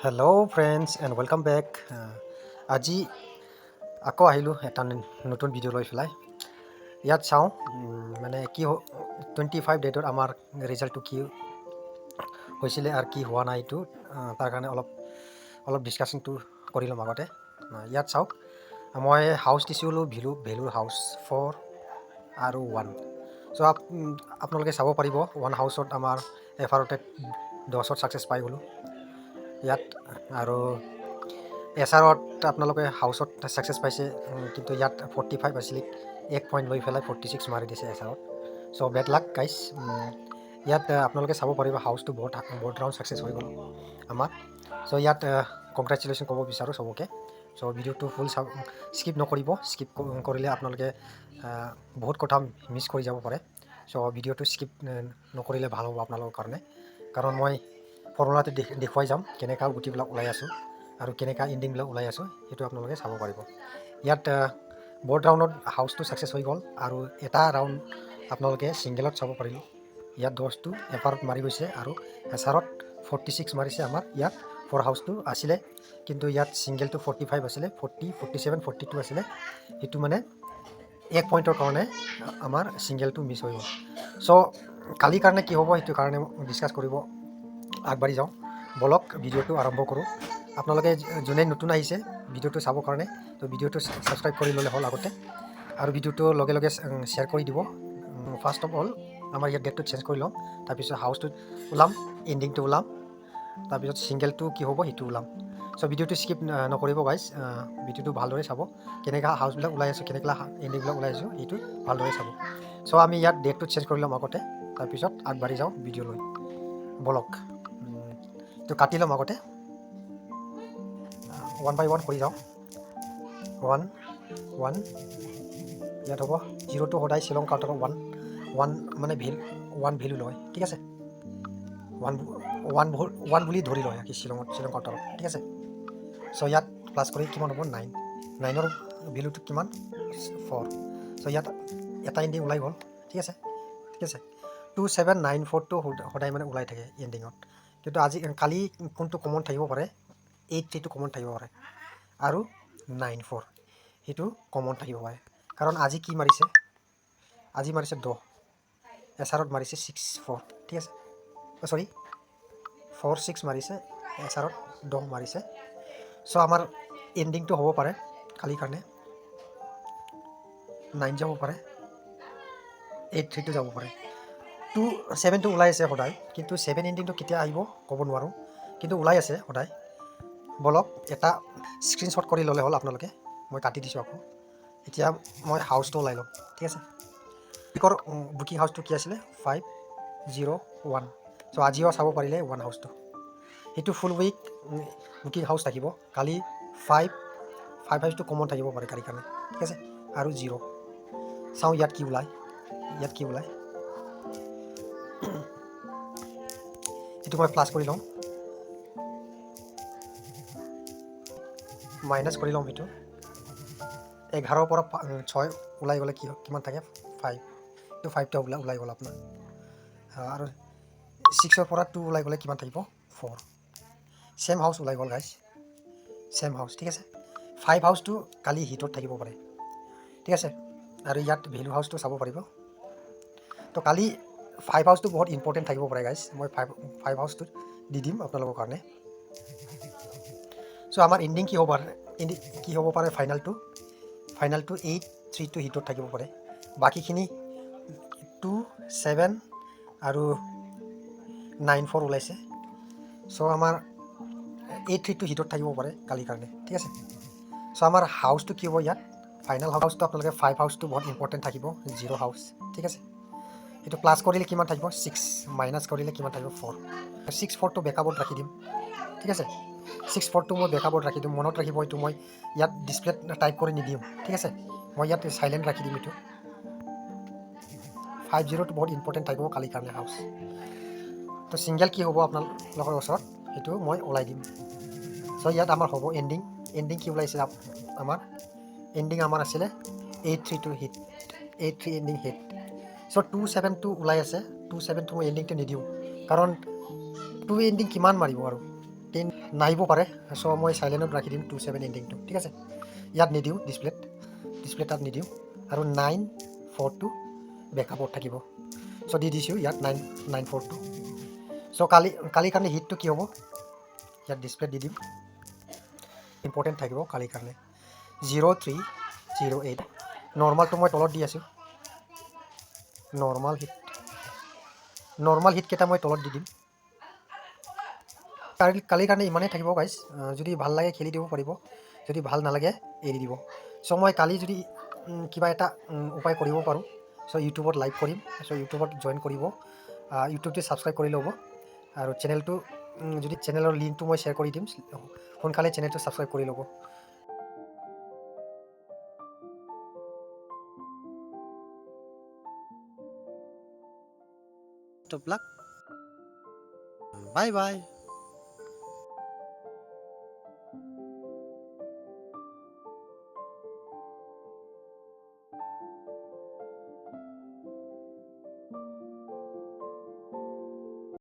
Hello' friends and welcome back. আজি আকৌ আহিলোঁ এটা নতুন ভিডিঅ' লৈ পেলাই। ইয়াত চাওঁ মানে কি 25 ডেটত আমাৰ ৰিজাল্টটো কি হৈছিলে আৰু কি হোৱা নাই এইটো তাৰ কাৰণে অলপ ডিছকাশ্যনটো কৰি ল'ম আগতে। ইয়াত চাওক, মই হাউচ দিছিলোঁ ভেলুৰ হাউচ 4 আৰু 1। চ' আপোনালোকে চাব পাৰিব 1 হাউচত আমাৰ এফাৰতে 10ত ছাকচেছ পাই গ'লোঁ ইয়াত। আৰু এছাৰত আপোনালোকে হাউচত ছাকচেছ পাইছে, কিন্তু ইয়াত 45 আছিলে, 1 পইণ্ট লৈ পেলাই 46 মাৰি দিছে এছাৰত। চ' বেড লাক গাইজ। ইয়াত আপোনালোকে চাব পাৰিব হাউচটো বহুত ৰাউণ্ড ছাকচেছ হৈ গ'ল আমাৰ। চ' ইয়াত কংগ্ৰেচুলেশ্যন ক'ব বিচাৰোঁ চবকে। চ' ভিডিঅ'টো ফুল স্কিপ নকৰিব, স্কিপ কৰিলে আপোনালোকে বহুত কথা মিছ কৰি যাব পাৰে। চ' ভিডিঅ'টো স্কিপ নকৰিলে ভাল হ'ব আপোনালোকৰ কাৰণে, কাৰণ মই ফৰ্মুলাটো দেখুৱাই যাম কেনেকুৱা গুটিবিলাক ওলাই আছোঁ আৰু কেনেকুৱা এণ্ডিংবিলাক ওলাই আছোঁ, সেইটো আপোনালোকে চাব পাৰিব। ইয়াত বৰ্ড ৰাউণ্ডত হাউচটো ছাকচেছ হৈ গ'ল আৰু এটা ৰাউণ্ড আপোনালোকে ছিংগেলত চাব পাৰিলোঁ। ইয়াত 10টো এপাৰত মাৰি গৈছে আৰু এছাৰত 46 মাৰিছে আমাৰ। ইয়াত 4 হাউচটো আছিলে, কিন্তু ইয়াত ছিংগেলটো 45 আছিলে, 40, 47, 42 আছিলে। সেইটো মানে 1 পইণ্টৰ কাৰণে আমাৰ ছিংগেলটো মিছ হৈ গ'ল। চ' কালিৰ কাৰণে কি হ'ব সেইটো কাৰণে ডিছকাছ কৰিব আগবাঢ়ি যাওঁ। বলক ভিডিঅ'টো আৰম্ভ কৰোঁ। আপোনালোকে যোনে নতুন আহিছে ভিডিঅ'টো চাবৰ কাৰণে, তো ভিডিঅ'টো ছাবস্ক্ৰাইব কৰি ল'লে হ'ল আগতে, আৰু ভিডিঅ'টো লগে লগে শ্বেয়াৰ কৰি দিব। ফাৰ্ষ্ট অফ অল আমাৰ ইয়াত ডেটটো চেঞ্জ কৰি ল'ম, তাৰপিছত হাউচটোত ওলাম, এণ্ডিংটো ওলাম, তাৰপিছত ছিংগেলটো কি হ'ব সেইটো ওলাম। চ' ভিডিঅ'টো স্কিপ নকৰিব গাইজ, ভিডিঅ'টো ভালদৰে চাব, কেনেকুৱা হাউচবিলাক ওলাই আছোঁ, কেনেকুৱা এণ্ডিংবিলাক ওলাই আছোঁ, সেইটো ভালদৰে চাব। চ' আমি ইয়াত ডেটটো চেঞ্জ কৰি ল'ম আগতে, তাৰপিছত আগবাঢ়ি যাওঁ ভিডিঅ'লৈ। বলক তো কাটি ল'ম আগতে, 1 বাই 1 কৰি যাওঁ। 1 1 ইয়াত হ'ব 0টো সদায় শ্বিলং কাউণ্টাৰত 1 মানে 1 ভেলু লয়, ঠিক আছে। 1 বুলি ধৰি লয় কি শ্বিলং কাউণ্টাৰত, ঠিক আছে। চ' ইয়াত প্লাছ কৰি কিমান হ'ব 9, 9ৰ ভেলুটো কিমান 4। চ' ইয়াত এটা এণ্ডিং ওলাই গ'ল, ঠিক আছে। 2794টো সদায় মানে ওলাই থাকে এণ্ডিঙত, কিন্তু কালি কোনটো কমন থাকিব পাৰে, 83টো কমন থাকিব পাৰে, আৰু 94 সেইটো কমন থাকিব পাৰে। কাৰণ আজি কি মাৰিছে, আজি মাৰিছে 10, এছাৰত মাৰিছে 64, ঠিক আছে। চৰি 46 মাৰিছে, এছাৰত 10 মাৰিছে। চ' আমাৰ এণ্ডিংটো হ'ব পাৰে কালিৰ কাৰণে 9 যাব পাৰে, 83টো যাব পাৰে, 7টো ওলাই আছে সদায়, কিন্তু 7 এণ্ডিংটো কেতিয়া আহিব ক'ব নোৱাৰোঁ, কিন্তু ওলাই আছে সদায়। বলক এটা স্ক্ৰীনশ্বট কৰি ল'লে হ'ল আপোনালোকে। মই কাটি দিছোঁ আকৌ। এতিয়া মই হাউচটো ওলাই ল'ম, ঠিক আছে। বুকিং হাউচটো কি আছিলে 501। চ' আজিও চাব পাৰিলে 1 হাউচটো, সেইটো ফুল উইক বুকিং হাউচ থাকিব। কালি 5 হাউচটো কমন থাকিব পাৰে কালিৰ কাৰণে, ঠিক আছে। আৰু 0 চাওঁ ইয়াত কি ওলায়, এইটো মই প্লাছ কৰি ল'ম, মাইনাছ কৰি ল'ম। সেইটো 11ৰ পৰা 6 ওলাই গ'লে কিমান থাকে 5, এইটো 5টা ওলাই গ'ল আপোনাৰ। আৰু 6ৰ পৰা 2 ওলাই গ'লে কিমান থাকিব 4। ছেম হাউচ ওলাই গ'ল গাইজ, ছেম হাউচ, ঠিক আছে। 5 হাউচটো কালি হিটত থাকিব পাৰে, ঠিক আছে। আৰু ইয়াত ভেলু হাউচটো চাব পাৰিব। তো কালি 5 হাউচটো বহুত ইম্পৰ্টেণ্ট থাকিব পাৰে গাইজ, মই 5 হাউচটো দি দিম আপোনালোকৰ কাৰণে। চ' আমাৰ এণ্ডিং কি হ'ব পাৰে ফাইনেলটো 8-3টো হিটত থাকিব পাৰে। বাকীখিনি 2, 7 আৰু 9, 4 ওলাইছে। চ' আমাৰ 8-3টো হিটত থাকিব পাৰে কালিৰ কাৰণে, ঠিক আছে। চ' আমাৰ হাউচটো কি হ'ব ইয়াত, ফাইনেল হাউচটো আপোনালোকে 5 হাউচটো বহুত ইম্পৰ্টেণ্ট থাকিব, 0 হাউচ, ঠিক আছে। এইটো প্লাছ কৰিলে কিমান থাকিব 6, মাইনাছ কৰিলে কিমান থাকিব 4। 6-4টো বেকআপত ৰাখি দিম, ঠিক আছে। 6-4টো মই বেকআপত ৰাখি দিম, মনত ৰাখিব। এইটো মই ইয়াত ডিছপ্লেত টাইপ কৰি নিদিম, ঠিক আছে। মই ইয়াত চাইলেণ্ট ৰাখি দিম। এইটো 50টো বহুত ইম্পৰ্টেণ্ট থাকিব কালিৰ কাৰণে হাউচ। তো ছিংগেল কি হ'ব আপোনালোকৰ ওচৰত সেইটো মই ওলাই দিম। চ' ইয়াত আমাৰ হ'ব এণ্ডিং কি ওলাইছিলে আমাৰ এণ্ডিং আছিলে 8-3টো হিট, 8-3 এণ্ডিং হিট। চ' 2-7টো ওলাই আছে, 2-7টো মই এণ্ডিংটো নিদিওঁ, কাৰণ 2 এণ্ডিং কিমান মাৰিব আৰু 10 নাহিব পাৰে। চ' মই চাইলেণ্টত ৰাখি দিম 27 এণ্ডিংটো, ঠিক আছে। ইয়াত নিদিওঁ ডিছপ্লে তাত নিদিওঁ, আৰু 942 বেকআপত থাকিব। চ' দি দিছোঁ ইয়াত 942। চ' কালিৰ কাৰণে হিটটো কি হ'ব, ইয়াত ডিছপ্লে দি দিম, ইম্পৰ্টেণ্ট থাকিব কালিৰ কাৰণে 0308। নৰ্মালটো মই তলত দি আছোঁ, নৰ্মাল হিটকেইটা মই তলত দি দিম। কালিৰ কাৰণে ইমানেই থাকিব গাইজ। যদি ভাল লাগে খেলি দিব পাৰিব, যদি ভাল নালাগে এৰি দিব। চ' মই কালি যদি কিবা এটা উপায় কৰিব পাৰোঁ, চ' ইউটিউবত লাইভ কৰিম। চ' ইউটিউবত জইন কৰিব, ইউটিউবটো ছাবস্ক্ৰাইব কৰি ল'ব, আৰু চেনেলটো যদি চেনেলৰ লিংকটো মই শ্বেয়াৰ কৰি দিম, সোনকালে চেনেলটো ছাবস্ক্ৰাইব কৰি ল'ব। Bye bye.